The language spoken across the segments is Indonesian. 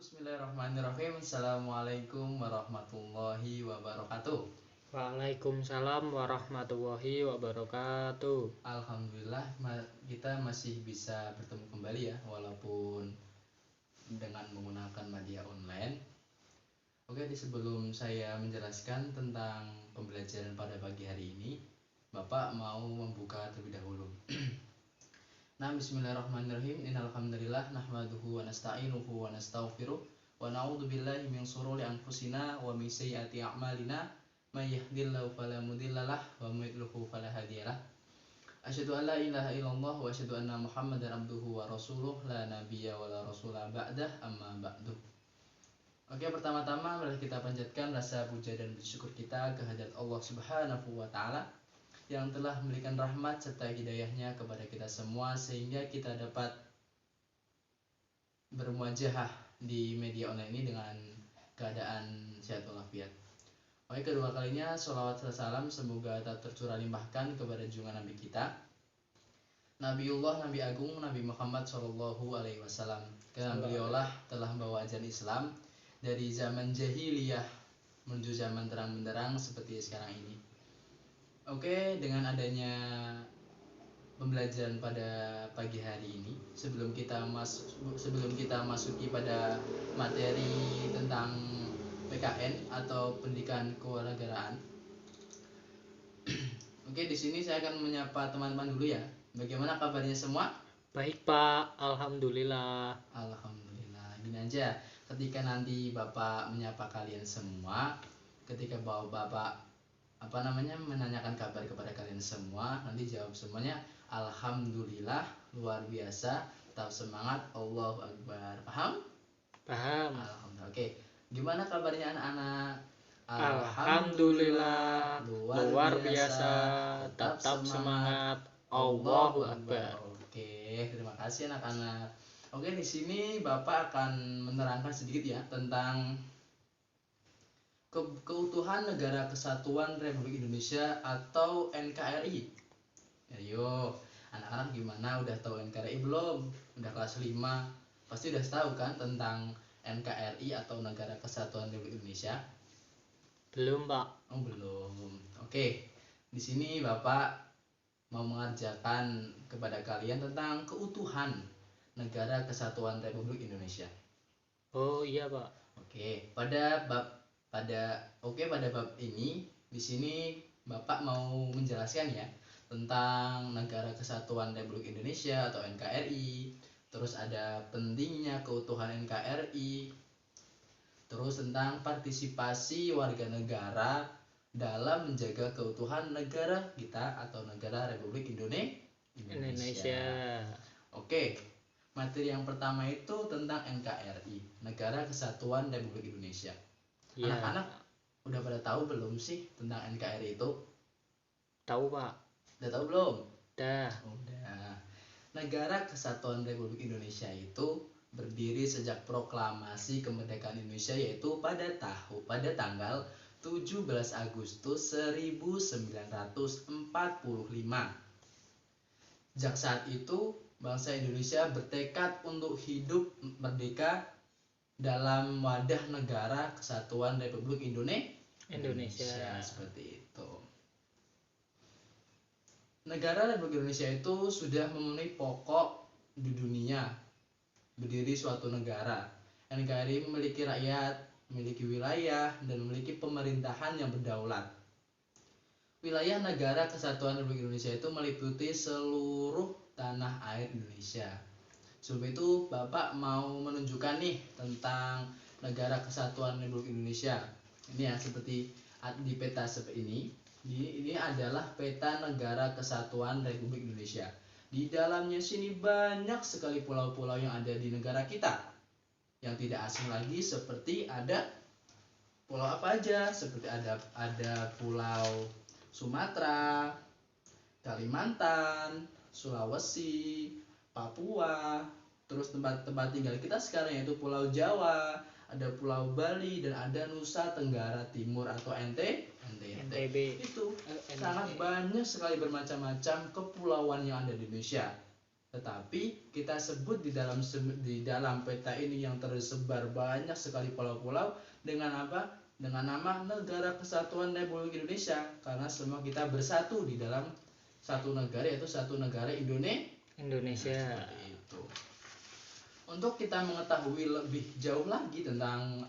Bismillahirrahmanirrahim. Assalamualaikum warahmatullahi wabarakatuh. Waalaikumsalam warahmatullahi wabarakatuh. Alhamdulillah kita masih bisa bertemu kembali ya, walaupun dengan menggunakan media online. Oke, sebelum saya menjelaskan tentang pembelajaran pada pagi hari ini, Bapak mau membuka terlebih dahulu. Nah, bismillahirrahmanirrahim. Innal hamdalillah nahmaduhu wa nasta'inuhu wa nastaghfiruh wa na'udzu billahi min shururi anfusina wa min sayyiati a'malina may yahdihillahu fala mudhillalah wa may yudlil fala hadiyalah. Asyhadu an la ilaha illallah wa asyhadu anna Muhammadar abduhu wa rasuluh la nabiyya wa la rasula ba'dah amma ba'du. Oke, pertama-tama mari kita panjatkan rasa puja dan bersyukur kita kehadirat Allah Subhanahu wa taala yang telah memberikan rahmat serta hidayahnya kepada kita semua sehingga kita dapat bermuajahah di media online ini dengan keadaan sehat walafiat. Oke, kedua kalinya sholawat dan salam semoga tak tercurah limpahkan kepada junjungan Nabi kita Nabiullah Nabi Agung Nabi Muhammad Shallallahu Alaihi Wasallam, karena beliaulah telah membawa ajaran Islam dari zaman jahiliyah menuju zaman terang benderang seperti sekarang ini. Oke, dengan adanya pembelajaran pada pagi hari ini, sebelum kita masuki pada materi tentang PKN atau pendidikan kewarganegaraan. Oke, di sini saya akan menyapa teman-teman dulu ya. Bagaimana kabarnya semua? Baik Pak, alhamdulillah. Alhamdulillah. Gini aja, ketika nanti Bapak menyapa kalian semua, ketika Bapak menanyakan kabar kepada kalian semua, nanti jawab semuanya alhamdulillah, luar biasa, tetap semangat, Allahu Akbar. Paham? Alhamdulillah. Oke, gimana kabarnya anak-anak? Alhamdulillah, luar biasa, tetap semangat, Allahu Akbar. Oke, terima kasih anak-anak. Oke, di sini Bapak akan menerangkan sedikit ya tentang keutuhan Negara Kesatuan Republik Indonesia atau NKRI. Ayo, anak-anak gimana? Udah tahu NKRI belum? Udah kelas 5, pasti udah tahu kan tentang NKRI atau Negara Kesatuan Republik Indonesia? Belum Pak. Oh, belum. Oke, di sini Bapak mau mengajarkan kepada kalian tentang keutuhan Negara Kesatuan Republik Indonesia. Oh iya Pak. Oke, pada bab ini di sini Bapak mau menjelaskan ya tentang Negara Kesatuan Republik Indonesia atau NKRI, terus ada pentingnya keutuhan NKRI, terus tentang partisipasi warga negara dalam menjaga keutuhan negara kita atau negara Republik Indonesia. Oke, materi yang pertama itu tentang NKRI, Negara Kesatuan Republik Indonesia. Ya. Anak-anak udah pada tahu belum sih tentang NKRI itu? Tahu Pak. Udah tahu belum? Udah. Negara Kesatuan Republik Indonesia itu berdiri sejak proklamasi kemerdekaan Indonesia, yaitu pada tanggal 17 Agustus 1945. Sejak saat itu bangsa Indonesia bertekad untuk hidup merdeka dalam wadah Negara Kesatuan Republik Indonesia. Seperti itu. Negara Republik Indonesia itu sudah memenuhi pokok di dunia berdiri suatu negara. NKRI memiliki rakyat, memiliki wilayah, dan memiliki pemerintahan yang berdaulat. Wilayah Negara Kesatuan Republik Indonesia itu meliputi seluruh tanah air Indonesia. Sebelum itu Bapak mau menunjukkan nih tentang Negara Kesatuan Republik Indonesia. Ini ya, seperti di peta seperti ini. Ini adalah peta Negara Kesatuan Republik Indonesia. Di dalamnya sini banyak sekali pulau-pulau yang ada di negara kita. Yang tidak asing lagi, seperti ada pulau apa aja? Seperti ada Pulau Sumatera, Kalimantan, Sulawesi, Papua, terus tempat tinggal kita sekarang yaitu Pulau Jawa, ada Pulau Bali, dan ada Nusa Tenggara Timur atau NTB. Itu sangat banyak sekali bermacam-macam kepulauan yang ada di Indonesia. Tetapi kita sebut di dalam peta ini yang tersebar banyak sekali pulau-pulau dengan apa? Dengan nama Negara Kesatuan Republik Indonesia, karena semua kita bersatu di dalam satu negara, yaitu satu negara Indonesia. Seperti itu. Untuk kita mengetahui lebih jauh lagi tentang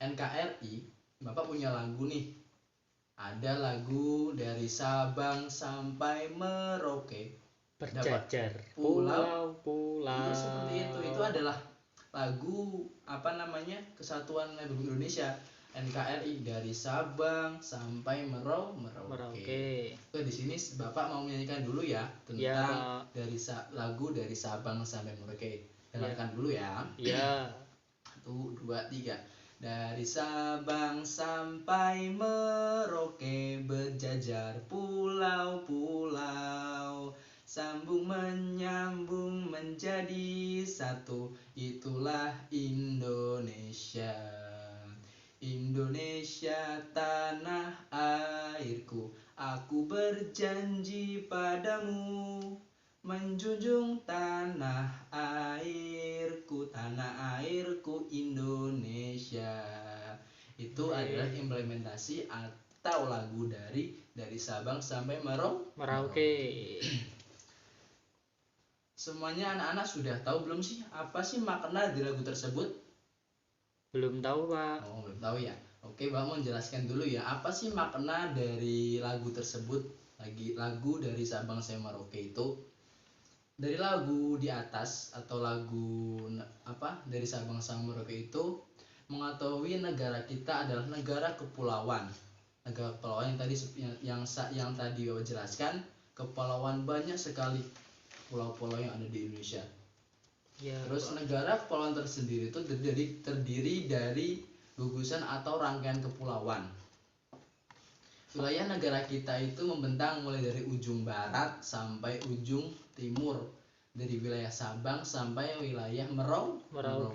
NKRI, Bapak punya lagu nih. Ada lagu dari Sabang sampai Merauke. Berjajar Pulau. pulau-pulau. Iya, seperti itu. Itu adalah lagu Kesatuan Republik Indonesia, NKRI, dari Sabang sampai Merauke. Oke, di sini Bapak mau menyanyikan dulu ya tentang lagu dari Sabang sampai Merauke. Dengarkan dulu ya. Iya. 1, 2, 3. Dari Sabang sampai Merauke berjajar pulau-pulau, sambung menyambung menjadi satu, itulah Indonesia. Indonesia tanah airku, aku berjanji padamu, menjunjung tanah airku Indonesia. Itu adalah implementasi atau lagu dari Sabang sampai Merauke. Semuanya anak-anak sudah tahu belum sih apa sih makna di lagu tersebut? Belum tahu, Pak. Oh, belum tahu ya. Oke, Bapak mau menjelaskan dulu ya, apa sih makna dari lagu tersebut? Lagu dari Sabang sampai Merauke itu, dari lagu di atas atau lagu dari Sabang sampai Merauke itu mengetahui negara kita adalah negara kepulauan. Negara kepulauan yang tadi Bapak jelaskan, kepulauan banyak sekali pulau-pulau yang ada di Indonesia. Ya, terus negara kepulauan tersendiri itu terdiri dari gugusan atau rangkaian kepulauan. Wilayah negara kita itu membentang mulai dari ujung barat sampai ujung timur, dari wilayah Sabang sampai wilayah Merauke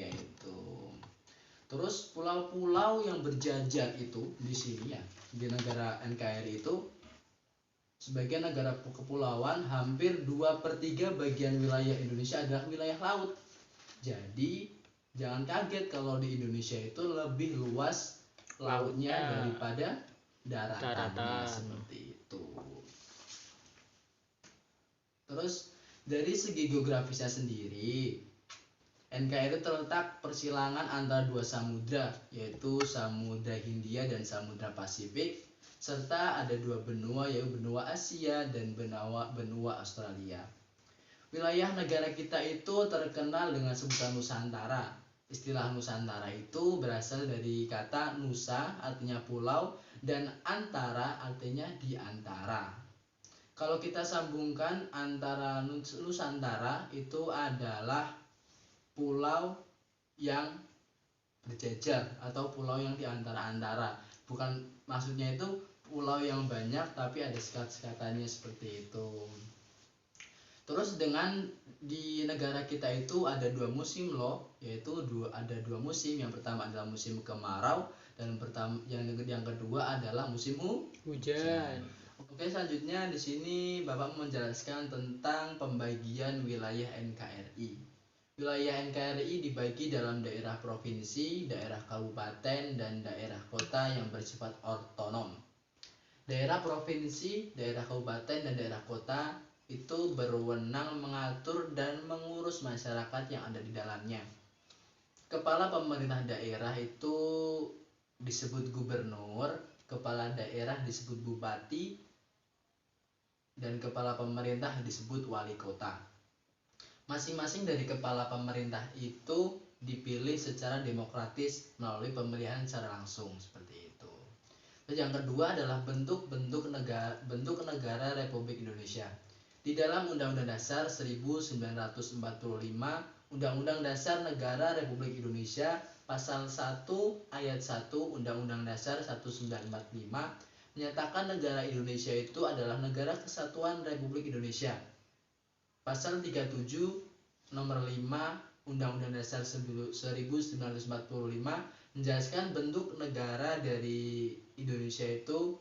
yaitu. Terus pulau-pulau yang berjajar itu di sini ya, di negara NKRI itu, sebagai negara kepulauan, hampir 2/3 bagian wilayah Indonesia adalah wilayah laut. Jadi jangan kaget kalau di Indonesia itu lebih luas lautnya daripada daratannya, seperti itu. Terus dari segi geografisnya sendiri, NKRI terletak persilangan antara dua samudra, yaitu Samudra Hindia dan Samudra Pasifik, serta ada dua benua, yaitu benua Asia dan benua Australia. Wilayah negara kita itu terkenal dengan sebutan Nusantara. Istilah Nusantara itu berasal dari kata nusa, artinya pulau, dan antara, artinya di antara. Kalau kita sambungkan antara Nusantara itu adalah pulau yang berjajar atau pulau yang di antara-antara. Bukan maksudnya itu pulau yang banyak tapi ada sekat-sekatannya, seperti itu. Terus di negara kita itu ada dua musim loh, yaitu ada dua musim. Yang pertama adalah musim kemarau dan yang kedua adalah musim hujan. Oke, selanjutnya di sini Bapak menjelaskan tentang pembagian wilayah NKRI. Wilayah NKRI dibagi dalam daerah provinsi, daerah kabupaten, dan daerah kota yang bersifat otonom. Daerah provinsi, daerah kabupaten, dan daerah kota itu berwenang mengatur dan mengurus masyarakat yang ada di dalamnya. Kepala pemerintah daerah itu disebut gubernur, kepala daerah disebut bupati, dan kepala pemerintah disebut wali kota. Masing-masing dari kepala pemerintah itu dipilih secara demokratis melalui pemilihan secara langsung, seperti itu. Terus yang kedua adalah bentuk negara Republik Indonesia. Di dalam Undang-Undang Dasar 1945, Undang-Undang Dasar Negara Republik Indonesia, Pasal 1 Ayat 1 Undang-Undang Dasar 1945 menyatakan negara Indonesia itu adalah negara kesatuan Republik Indonesia. Pasal 37 nomor 5 Undang-Undang Dasar 1945 menjelaskan bentuk negara dari Indonesia itu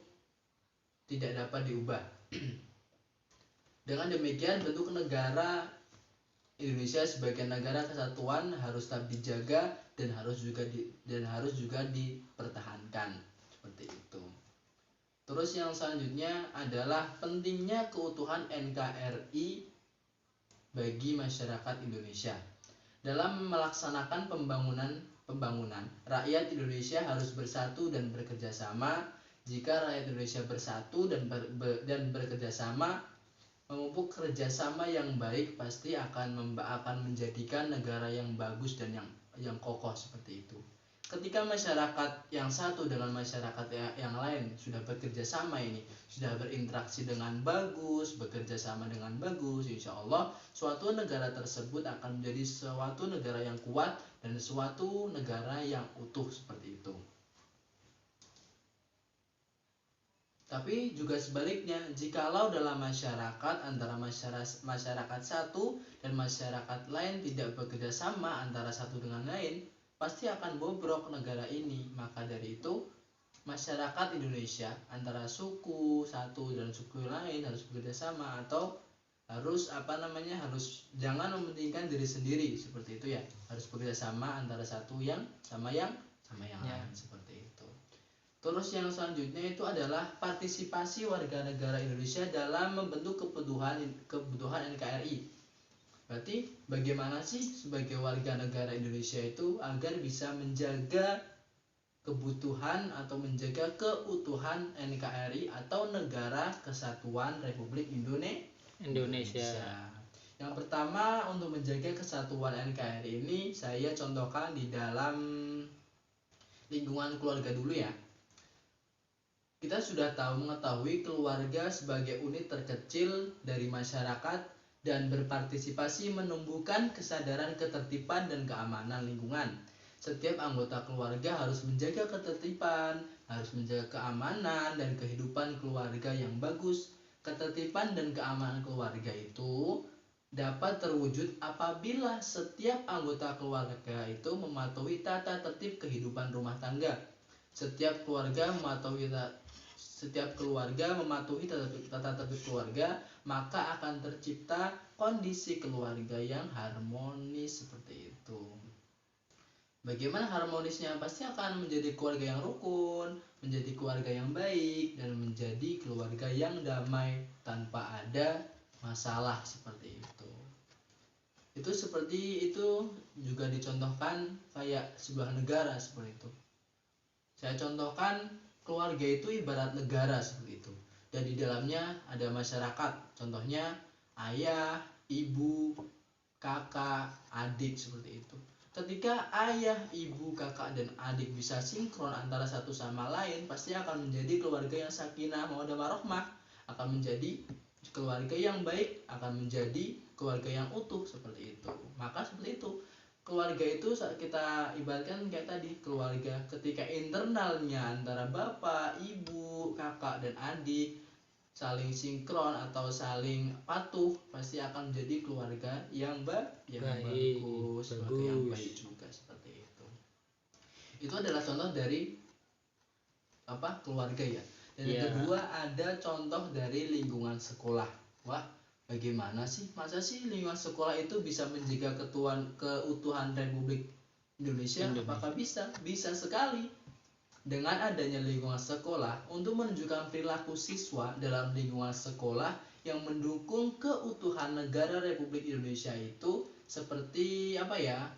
tidak dapat diubah. Dengan demikian, bentuk negara Indonesia sebagai negara kesatuan harus tetap dijaga dan harus juga dipertahankan seperti itu. Terus yang selanjutnya adalah pentingnya keutuhan NKRI bagi masyarakat Indonesia. Dalam melaksanakan pembangunan, rakyat Indonesia harus bersatu dan bekerja sama. Jika rakyat Indonesia bersatu dan bekerja sama, memupuk kerjasama yang baik, pasti akan menjadikan negara yang bagus dan yang kokoh seperti itu. Ketika masyarakat yang satu dengan masyarakat yang lain sudah bekerja sama, ini sudah berinteraksi dengan bagus, bekerja sama dengan bagus, insya Allah suatu negara tersebut akan menjadi suatu negara yang kuat dan suatu negara yang utuh seperti itu. Tapi juga sebaliknya, jikalau dalam masyarakat antara masyarakat satu dan masyarakat lain tidak bekerja sama antara satu dengan lain, pasti akan bobrok negara ini. Maka dari itu, masyarakat Indonesia antara suku satu dan suku lain harus bekerja sama, atau harus jangan mementingkan diri sendiri seperti itu ya. Harus bekerja sama antara satu yang lain seperti itu. Terus yang selanjutnya itu adalah partisipasi warga negara Indonesia dalam membentuk kebutuhan NKRI. Berarti bagaimana sih sebagai warga negara Indonesia itu agar bisa menjaga kebutuhan atau menjaga keutuhan NKRI atau Negara Kesatuan Republik Indonesia. Yang pertama, untuk menjaga kesatuan NKRI ini saya contohkan di dalam lingkungan keluarga dulu ya. Kita sudah mengetahui keluarga sebagai unit terkecil dari masyarakat dan berpartisipasi menumbuhkan kesadaran ketertiban dan keamanan lingkungan. Setiap anggota keluarga harus menjaga ketertiban, harus menjaga keamanan dan kehidupan keluarga yang bagus. Ketertiban dan keamanan keluarga itu dapat terwujud apabila setiap anggota keluarga itu mematuhi tata tertib kehidupan rumah tangga. Setiap keluarga mematuhi tata tertib keluarga, maka akan tercipta kondisi keluarga yang harmonis seperti itu. Bagaimana harmonisnya? Pasti akan menjadi keluarga yang rukun, menjadi keluarga yang baik, dan menjadi keluarga yang damai tanpa ada masalah seperti itu. Itu seperti itu juga dicontohkan kayak sebuah negara seperti itu. Saya contohkan keluarga itu ibarat negara seperti itu, dan di dalamnya ada masyarakat, contohnya ayah, ibu, kakak, adik seperti itu. Ketika ayah, ibu, kakak, dan adik bisa sinkron antara satu sama lain, pasti akan menjadi keluarga yang sakinah, mawaddah warahmah, akan menjadi keluarga yang baik, akan menjadi keluarga yang utuh seperti itu. Maka seperti itu, keluarga itu kita ibaratkan kayak tadi, keluarga ketika internalnya antara bapak, ibu, kakak, dan adik saling sinkron atau saling patuh, pasti akan menjadi keluarga yang bagus, keluarga yang baik juga seperti itu. Itu adalah contoh dari keluarga ya. Dan yang kedua ada contoh dari lingkungan sekolah. Wah, bagaimana sih? Masa sih lingkungan sekolah itu bisa menjaga keutuhan Republik Indonesia? Apakah bisa? Bisa sekali. Dengan adanya lingkungan sekolah, untuk menunjukkan perilaku siswa dalam lingkungan sekolah yang mendukung keutuhan negara Republik Indonesia itu seperti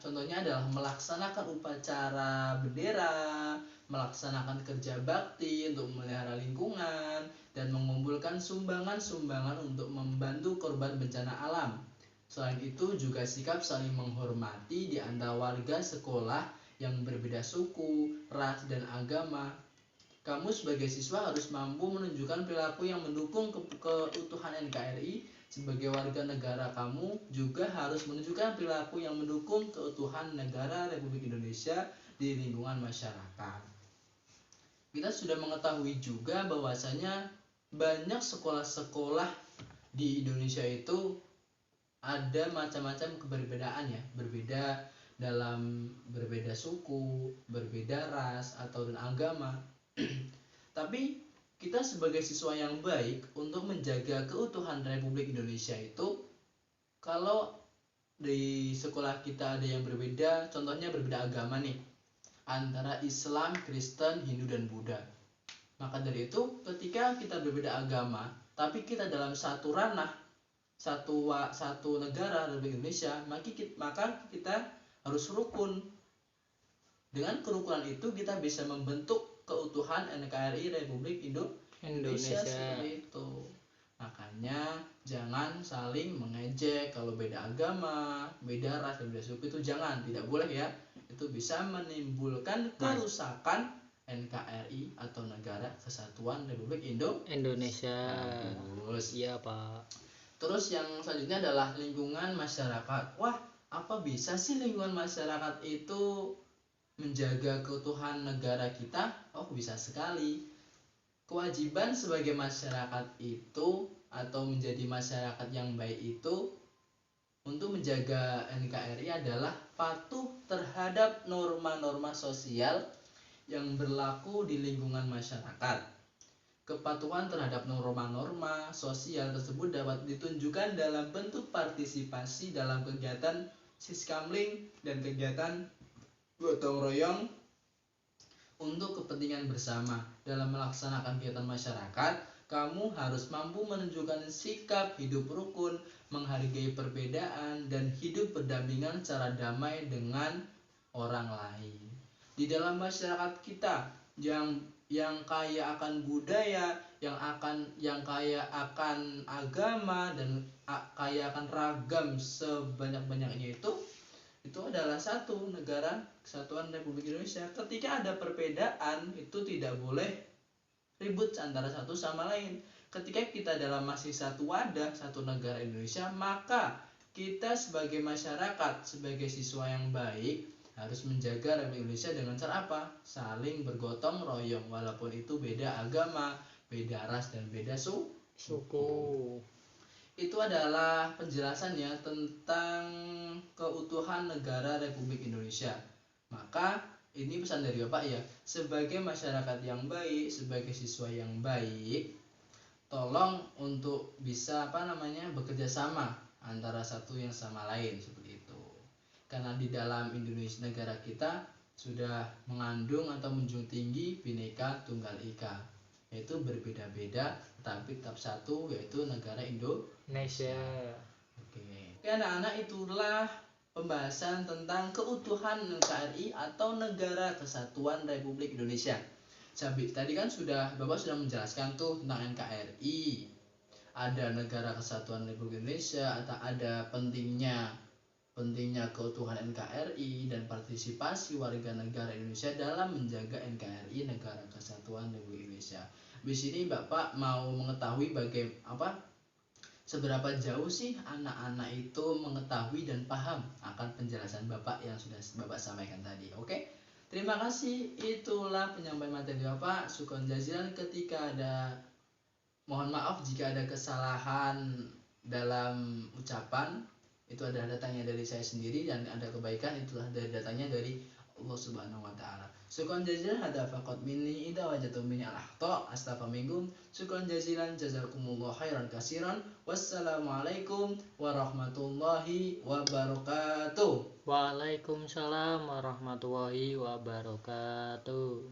contohnya adalah melaksanakan upacara bendera, melaksanakan kerja bakti untuk memelihara lingkungan, dan mengumpulkan sumbangan-sumbangan untuk membantu korban bencana alam. Selain itu juga sikap saling menghormati di antara warga sekolah yang berbeda suku, ras, dan agama. Kamu sebagai siswa harus mampu menunjukkan perilaku yang mendukung keutuhan NKRI. Sebagai warga negara, kamu juga harus menunjukkan perilaku yang mendukung keutuhan negara Republik Indonesia di lingkungan masyarakat. Kita sudah mengetahui juga bahwasanya banyak sekolah-sekolah di Indonesia itu ada macam-macam keberbedaan ya, berbeda suku, berbeda ras atau dan agama. Tapi kita sebagai siswa yang baik untuk menjaga keutuhan Republik Indonesia itu, kalau di sekolah kita ada yang berbeda, contohnya berbeda agama nih, antara Islam, Kristen, Hindu, dan Buddha. Maka dari itu, ketika kita berbeda agama, tapi kita dalam satu ranah, satu negara Republik Indonesia, maka kita harus rukun. Dengan kerukunan itu kita bisa membentuk keutuhan NKRI Republik Indonesia seperti itu. Makanya jangan saling mengejek kalau beda agama, beda ras, dan beda suku itu jangan, tidak boleh ya. Itu bisa menimbulkan kerusakan NKRI atau Negara Kesatuan Republik Indonesia. Bagus. Iya, Pak. Terus yang selanjutnya adalah lingkungan masyarakat. Wah, apa bisa sih lingkungan masyarakat itu menjaga keutuhan negara kita? Oh, bisa sekali. Kewajiban sebagai masyarakat itu atau menjadi masyarakat yang baik itu untuk menjaga NKRI adalah patuh terhadap norma-norma sosial yang berlaku di lingkungan masyarakat. Kepatuhan terhadap norma-norma sosial tersebut dapat ditunjukkan dalam bentuk partisipasi dalam kegiatan siskamling dan kegiatan gotong royong untuk kepentingan bersama. Dalam melaksanakan kegiatan masyarakat, kamu harus mampu menunjukkan sikap hidup rukun, menghargai perbedaan, dan hidup berdampingan secara damai dengan orang lain. Di dalam masyarakat kita yang kaya akan budaya, yang kaya akan agama, dan kaya akan ragam sebanyak-banyaknya itu adalah satu negara kesatuan Republik Indonesia. Ketika ada perbedaan itu tidak boleh ribut antara satu sama lain. Ketika kita dalam masih satu wadah, satu negara Indonesia, maka kita sebagai masyarakat, sebagai siswa yang baik harus menjaga Republik Indonesia dengan cara apa? Saling bergotong royong, walaupun itu beda agama, beda ras, dan beda suku. Itu adalah penjelasannya tentang keutuhan negara Republik Indonesia. Maka ini pesan dari Bapak ya, sebagai masyarakat yang baik, sebagai siswa yang baik, tolong untuk bisa bekerja sama antara satu yang sama lain seperti itu. Karena di dalam Indonesia negara kita sudah mengandung atau menjunjung tinggi Bhinneka Tunggal Ika, yaitu berbeda-beda tapi tetap satu, yaitu negara Indonesia. Oke, anak-anak, itulah pembahasan tentang keutuhan NKRI atau Negara Kesatuan Republik Indonesia. Tadi kan Bapak sudah menjelaskan tuh tentang NKRI, ada Negara Kesatuan Republik Indonesia, atau ada pentingnya keutuhan NKRI dan partisipasi warga negara Indonesia dalam menjaga NKRI Negara Kesatuan Republik Indonesia. Di sini Bapak mau mengetahui seberapa jauh sih anak-anak itu mengetahui dan paham akan penjelasan Bapak yang sudah Bapak sampaikan tadi. Oke? Terima kasih, itulah penyampaian materi Bapak. Syukron jazilan. Mohon maaf jika ada kesalahan dalam ucapan. Itu ada datanya dari saya sendiri, dan ada kebaikan itulah dari datanya dari Allah Subhanahu wa taala. Syukron jazilan, hadza faqat minni, idza wajadtum minni al-akhta astaghfirukum. Syukron jazilan, jazakumullahu khairan katsiran. Wassalamualaikum warahmatullahi wabarakatuh. Waalaikumsalam warahmatullahi wabarakatuh.